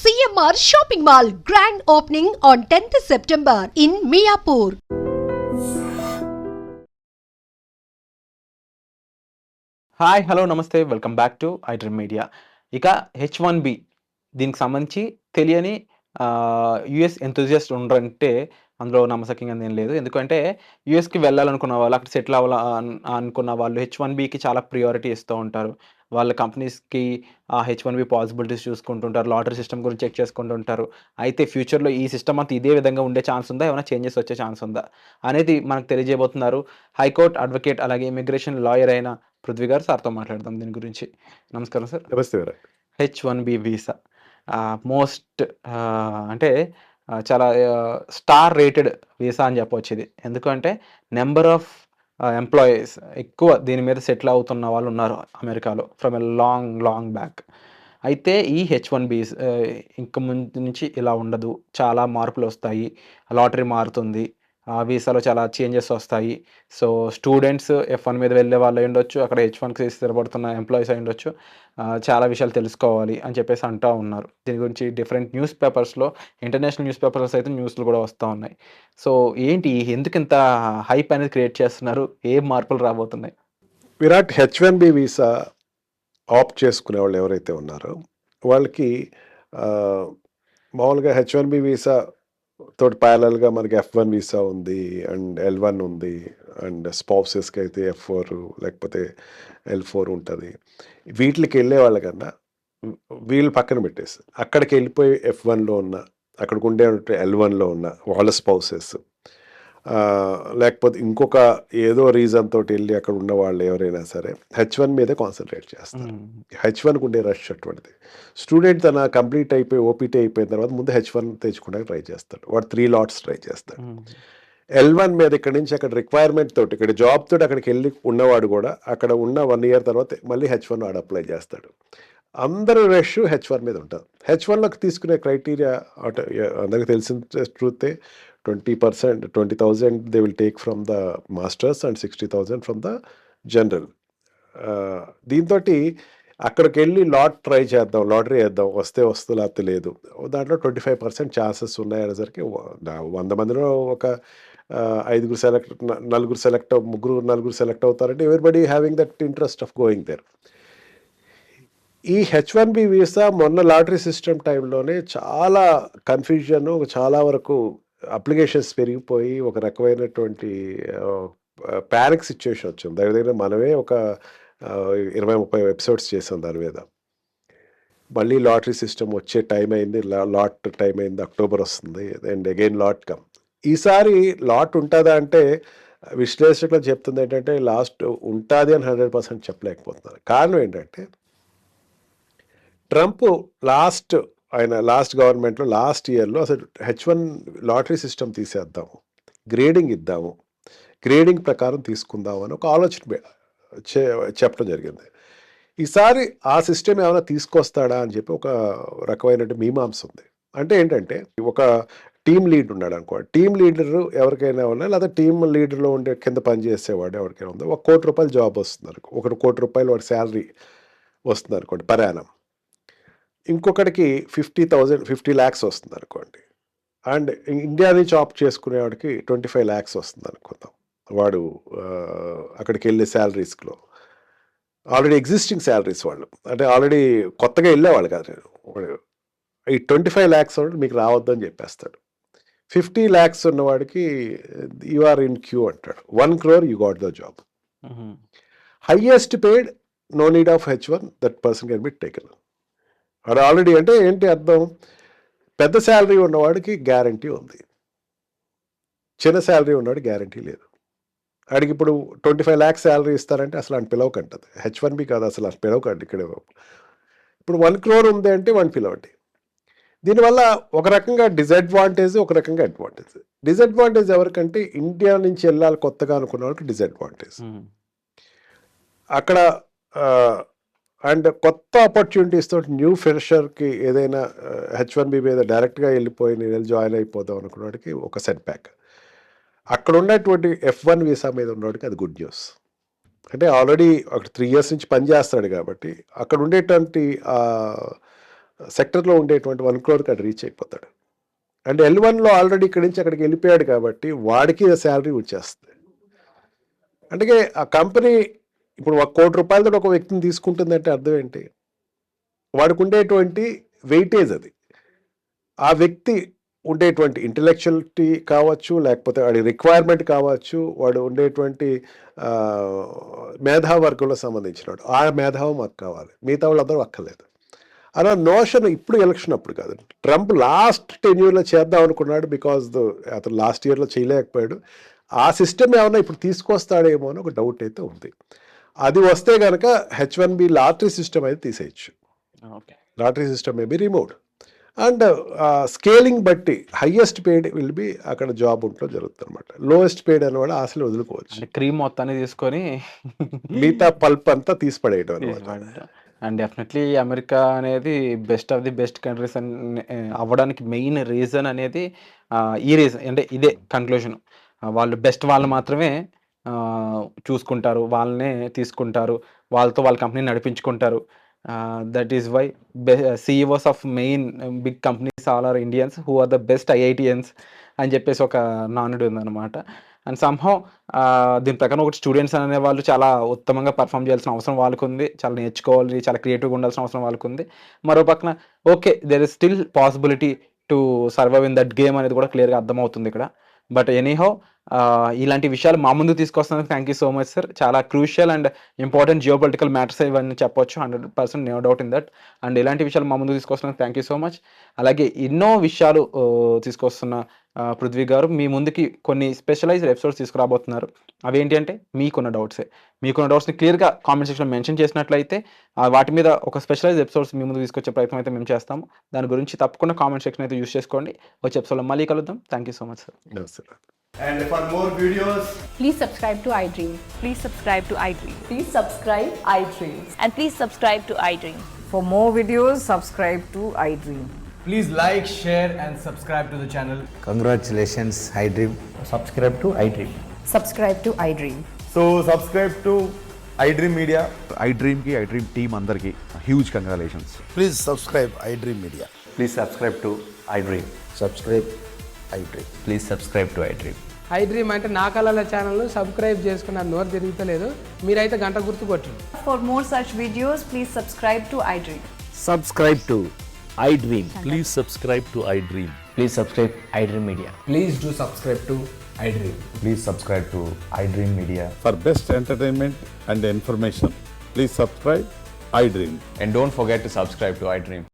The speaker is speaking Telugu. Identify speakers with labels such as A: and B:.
A: CMR Shopping Mall grand opening on 10th September in Miapur.
B: Hi hello నమస్తే welcome back to iDream media. ఇక H1B దీనికి సంబంధించి తెలియని యూఎస్ ఎంతూజియాస్ట్ ఉండరంటే అందులో నమ్మశక్యంగా ఏం లేదు. ఎందుకంటే యూఎస్కి వెళ్ళాలనుకున్న వాళ్ళు, అక్కడ సెటిల్ అనుకున్న వాళ్ళు H1Bకి చాలా ప్రియారిటీ ఇస్తూ ఉంటారు. వాళ్ళ కంపెనీస్కి H1B పాసిబిలిటీస్ చూసుకుంటుంటారు, లాటరీ సిస్టమ్ గురించి చెక్ చేసుకుంటుంటారు. అయితే ఫ్యూచర్లో ఈ సిస్టమ్ అంతా ఇదే విధంగా ఉండే ఛాన్స్ ఉందా, ఏమైనా చేంజెస్ వచ్చే ఛాన్స్ ఉందా అనేది మనకు తెలియజేయబోతున్నారు హైకోర్టు అడ్వకేట్ అలాగే ఇమిగ్రేషన్ లాయర్ అయిన పృథ్వీ గారు. సార్తో మాట్లాడదాం దీని గురించి. నమస్కారం సార్.
C: నమస్తే.
B: H1B వీసా మోస్ట్ అంటే చాలా స్టార్ రేటెడ్ వీసా అని చెప్పవచ్చు ఇది. ఎందుకంటే నెంబర్ ఆఫ్ ఎంప్లాయీస్ ఎక్కువ దీని మీద సెటిల్ అవుతున్న వాళ్ళు ఉన్నారు అమెరికాలో ఫ్రమ్ ఎ లాంగ్ బ్యాక్. అయితే ఈ H1Bs ఇంక ముందు నుంచి ఇలా ఉండదు, చాలా మార్పులు వస్తాయి, లాటరీ మారుతుంది, వీసాలో చాలా చేంజెస్ వస్తాయి. సో స్టూడెంట్స్ F1 మీద వెళ్ళే వాళ్ళు అయి ఉండొచ్చు, అక్కడ H1కి స్థిరపడుతున్న ఎంప్లాయీస్ అయి ఉండొచ్చు, చాలా విషయాలు తెలుసుకోవాలి అని చెప్పేసి అంటూ ఉన్నారు. దీని గురించి డిఫరెంట్ న్యూస్ పేపర్స్లో, ఇంటర్నేషనల్ న్యూస్ పేపర్స్ అయితే న్యూస్లు కూడా వస్తూ ఉన్నాయి. సో ఏంటి, ఎందుకు ఇంత హైప్ అనేది క్రియేట్ చేస్తున్నారు, ఏం మార్పులు రాబోతున్నాయి?
C: విరాట్, H1B వీసా ఆప్ట్ చేసుకునే వాళ్ళు ఎవరైతే ఉన్నారో వాళ్ళకి మామూలుగా H1B వీసా తోటి ప్యారలల్గా మనకి F1 వీసా ఉంది అండ్ L1 ఉంది అండ్ స్పౌసెస్కి అయితే F4 లేకపోతే L4 ఉంటుంది. వీటికి వెళ్ళే వాళ్ళకన్నా వీళ్ళు పక్కన పెట్టేసి అక్కడికి వెళ్ళిపోయి F1లో ఉన్న, అక్కడికి ఉండే L1లో ఉన్న వాళ్ళ స్పౌసెస్, లేకపోతే ఇంకొక ఏదో రీజన్ తోటి వెళ్ళి అక్కడ ఉన్న వాళ్ళు ఎవరైనా సరే H1 మీదే కాన్సన్ట్రేట్ చేస్తారు. H1కు ఉండే రష్ అటువంటిది. స్టూడెంట్ తన కంప్లీట్ అయిపోయి ఓపీటీ అయిపోయిన తర్వాత ముందు H1 తెచ్చుకోవడానికి ట్రై చేస్తాడు. వాడు 3 లాట్స్ ట్రై చేస్తాడు. L1 మీద ఇక్కడ నుంచి అక్కడ రిక్వైర్మెంట్ తోటి, ఇక్కడ జాబ్ తోటి అక్కడికి వెళ్ళి ఉన్నవాడు కూడా అక్కడ ఉన్న 1 year తర్వాత మళ్ళీ H1 వాడు అప్లై చేస్తాడు. అందరూ రష్ H1 మీద ఉంటుంది. H1లోకి తీసుకునే క్రైటీరియా అందరికి తెలిసిన ట్రూతే 20,000 they will take from the masters and 60,000 from the general. దీంతో అక్కడికి వెళ్ళి లాటరీ వేద్దాం, వస్తే లేకపోతే లేదు, దాంట్లో 25% ఛాన్సెస్ ఉన్నాయనేసరికి 100 మందిలో ఒక 5 సెలెక్ట్, 4 సెలెక్ట్, 3 సెలెక్ట్ అవుతారంటే everybody having that interest of going there. ఈ H1B వీసా మొన్న లాటరీ సిస్టమ్ టైంలోనే చాలా కన్ఫ్యూజన్, చాలా వరకు అప్లికేషన్స్ పెరిగిపోయి ఒక రకమైనటువంటి ప్యానిక్ సిచ్యువేషన్ వచ్చింది. దగ్గర మనమే ఒక 20-30 ఎపిసోడ్స్ చేసాం దాని మీద. మళ్ళీ లాటరీ సిస్టమ్ వచ్చే టైం అయింది, లాట్ టైం అయింది, అక్టోబర్ వస్తుంది అండ్ అగైన్ లాట్ కమ్. ఈసారి లాట్ ఉంటుందా అంటే విశ్లేషకులు చెప్తుంది ఏంటంటే లాస్ట్ ఉంటుంది అని 100% చెప్పలేకపోతున్నారు. కారణం ఏంటంటే ట్రంప్ లాస్ట్ గవర్నమెంట్లో లాస్ట్ ఇయర్లో అసలు H1 లాటరీ సిస్టమ్ తీసేద్దాము, గ్రేడింగ్ ఇద్దాము, గ్రేడింగ్ ప్రకారం తీసుకుందాము అని ఒక ఆలోచన చెప్పడం జరిగింది. ఈసారి ఆ సిస్టమ్ ఏమైనా తీసుకొస్తాడా అని చెప్పి ఒక రకమైన మీమాంస ఉంది. అంటే ఏంటంటే ఒక టీమ్ లీడ్ ఉన్నాడు అనుకో, టీమ్ లీడర్ ఎవరికైనా ఉన్నా, లేదా టీమ్ లీడర్లో ఉండే కింద పనిచేసేవాడు ఎవరికైనా ఉందో, ₹1 కోటి జాబ్ వస్తుంది అనుకో, ₹1 కోటి వాడి శాలరీ వస్తుంది అనుకోండి పర్ యానం. ఇంకొకటికి 50 lakhs వస్తుంది అనుకోండి. అండ్ ఇండియా నుంచి ఆప్ట్ చేసుకునేవాడికి 25 lakhs వస్తుంది అనుకుందాం. వాడు అక్కడికి వెళ్ళే శాలరీస్లో ఆల్రెడీ ఎగ్జిస్టింగ్ శాలరీస్, వాళ్ళు అంటే ఆల్రెడీ కొత్తగా వెళ్ళేవాళ్ళు కాదు. ఈ 25 lakhs వాడు మీకు రావద్దని చెప్పేస్తాడు. 50 lakhs ఉన్నవాడికి యు ఆర్ ఇన్ క్యూ అంటాడు. 1 crore you got the job. Highest paid, no need of H1, that person can be taken. అది ఆల్రెడీ అంటే ఏంటి అర్థం, పెద్ద శాలరీ ఉన్నవాడికి గ్యారంటీ ఉంది, చిన్న శాలరీ ఉన్నవాడికి గ్యారంటీ లేదు. వాడికి ఇప్పుడు 25 lakhs శాలరీ ఇస్తారంటే అసలు అని పిలవకంటది. H1B కాదు, అసలు అని పిలవకండి. ఇక్కడ ఇప్పుడు 1 crore ఉంది అంటే వాడిని పిలవండి. దీనివల్ల ఒక రకంగా డిసడ్వాంటేజ్, ఒక రకంగా అడ్వాంటేజ్. డిసడ్వాంటేజ్ ఎవరికంటే ఇండియా నుంచి వెళ్ళాలి కొత్తగా అనుకున్న వాళ్ళకి డిసడ్వాంటేజ్. అక్కడ అండ్ కొత్త ఆపర్చునిటీస్ తోటి న్యూ ఫ్రెషర్కి ఏదైనా H1B మీద డైరెక్ట్గా వెళ్ళిపోయి నేను జాయిన్ అయిపోదాం అనుకున్నవాడికి ఒక సెట్ బ్యాక్. అక్కడ ఉన్నటువంటి F1 వీసా మీద ఉన్నవాడికి అది గుడ్ న్యూస్. అంటే ఆల్రెడీ అక్కడ 3 years నుంచి పనిచేస్తాడు కాబట్టి అక్కడ ఉండేటువంటి సెక్టర్లో ఉండేటువంటి 1 crore అది రీచ్ అయిపోతాడు. అండ్ L1లో ఆల్రెడీ ఇక్కడి నుంచి అక్కడికి వెళ్ళిపోయాడు కాబట్టి వాడికి శాలరీ వచ్చేస్తుంది. అంటే ఆ కంపెనీ ఇప్పుడు ₹1 కోటి ఒక వ్యక్తిని తీసుకుంటుందంటే అర్థం ఏంటి? వాడికి ఉండేటువంటి వెయిటేజ్ అది. ఆ వ్యక్తి ఉండేటువంటి ఇంటెలెక్చువలిటీ కావచ్చు, లేకపోతే వాడి రిక్వైర్మెంట్ కావచ్చు, వాడు ఉండేటువంటి మేధావర్గంలో సంబంధించినవాడు. ఆ మేధావి మాకు కావాలి, మిగతా వాళ్ళందరూ అక్కర్లేదు అలా నోషన్ ఇప్పుడు ఎలక్షన్ అప్పుడు కాదు. ట్రంప్ లాస్ట్ టెన్యూర్లో చేద్దాం అనుకున్నాడు, బికాజ్ అతను లాస్ట్ ఇయర్లో చేయలేకపోయాడు. ఆ సిస్టమ్ ఏమన్నా ఇప్పుడు తీసుకొస్తాడేమో అని ఒక డౌట్ అయితే ఉంది. అది వస్తే కనుక H1B లాటరీ సిస్టమ్ అయితే తీసేయచ్చు.
B: Okay.
C: Lottery system may be removed and scaling బట్టి హయ్యెస్ట్ పేడ్ విల్ బి అక్కడ జాబ్ ఉంటూ జరుగుతుంది అనమాట. లోయెస్ట్ పేడ్ అనేవాడు అసలు వదులుకోవచ్చు.
B: అంటే క్రీమ్ మొత్తాన్ని తీసుకొని
C: మిగతా పల్ప్ అంతా తీసి పడేయడం అనమాట.
B: అండ్ డెఫినెట్లీ అమెరికా అనేది best of the best countries అవ్వడానికి మెయిన్ రీజన్ అనేది ఈ రీజన్ అంటే ఇదే కన్క్లూజన్. వాళ్ళు బెస్ట్ వాళ్ళు మాత్రమే చూసుకుంటారు, వాళ్ళనే తీసుకుంటారు, వాళ్ళతో వాళ్ళ కంపెనీ నడిపించుకుంటారు. That is why CEOs of main big companies all are Indians who are the best IITians అని చెప్పేసి ఒక నానుడి ఉందన్నమాట. అండ్ సమ్హౌ దీని ప్రకారం ఒకటి స్టూడెంట్స్ అనే వాళ్ళు చాలా ఉత్తమంగా పర్ఫామ్ చేయాల్సిన అవసరం వాళ్ళకు ఉంది, చాలా నేర్చుకోవాలి, చాలా క్రియేటివ్గా ఉండాల్సిన అవసరం వాళ్ళకు ఉంది. మరో పక్కన okay there is still possibility to survive in that game అనేది కూడా క్లియర్గా అర్థమవుతుంది ఇక్కడ. బట్ ఎనీహౌ ఇలాంటి విషయాలు మా ముందు తీసుకొస్తున్నందుకు thank you so much sir. చాలా crucial and important geopolitical matters ఇవన్నీ చెప్పొచ్చు, 100% no doubt in that. And ఇలాంటి విషయాలు మా ముందు తీసుకొస్తున్నందుకు థ్యాంక్ యూ సో మచ్. అలాగే ఎన్నో విషయాలు తీసుకొస్తున్న పృథ్వీ గారు మీ ముందుకి కొన్ని స్పెషలైజ్డ్ ఎపిసోడ్స్ తీసుకురాబోతున్నారు. అవేంటి అంటే మీకున్న డౌట్స్ని క్లియర్గా కామెంట్ సెక్షన్లో మెన్షన్ చేసినట్లయితే వాటి మీద ఒక స్పెషలైజ్డ్ ఎపిసోడ్స్ మీ ముందు తీసుకొచ్చే ప్రయత్నం అయితే మేము చేస్తాము. దాని గురించి తప్పకుండా కామెంట్ సెక్షన్ అయితే యూస్ చేసుకోండి. వచ్చే ఎపిసోడ్లో మళ్ళీ కలుద్దాం. Thank you so much sir.
D: And for more videos,
E: Please subscribe to iDream.
F: Please subscribe to iDream.
E: Please subscribe iDream.
F: And please subscribe to iDream.
G: For more videos, subscribe to iDream.
D: please like, share and subscribe to the channel.
H: Congratulations, iDream.
D: Subscribe to iDream.
E: Subscribe to iDream.
D: So subscribe to iDream Media.
I: iDream ki iDream team అందరికి huge congratulations.
H: Please subscribe iDream Media.
J: Please subscribe to iDream.
H: Subscribe iDream.
J: Please subscribe to iDream.
K: iDream అంటే నా కళల ఛానల్ను సబ్స్క్రైబ్ చేసుకున్న నోరు తిరుగుతలేదు, మీరైతే గంట గుర్తు కొట్టండి.
E: For more such videos, please subscribe to iDream.
J: Subscribe to iDream.
L: Please subscribe to iDream.
J: Please subscribe iDream Media.
D: Please do subscribe to iDream.
J: Please subscribe to iDream Media.
I: For best entertainment and information, please subscribe iDream.
J: And don't forget to subscribe to iDream.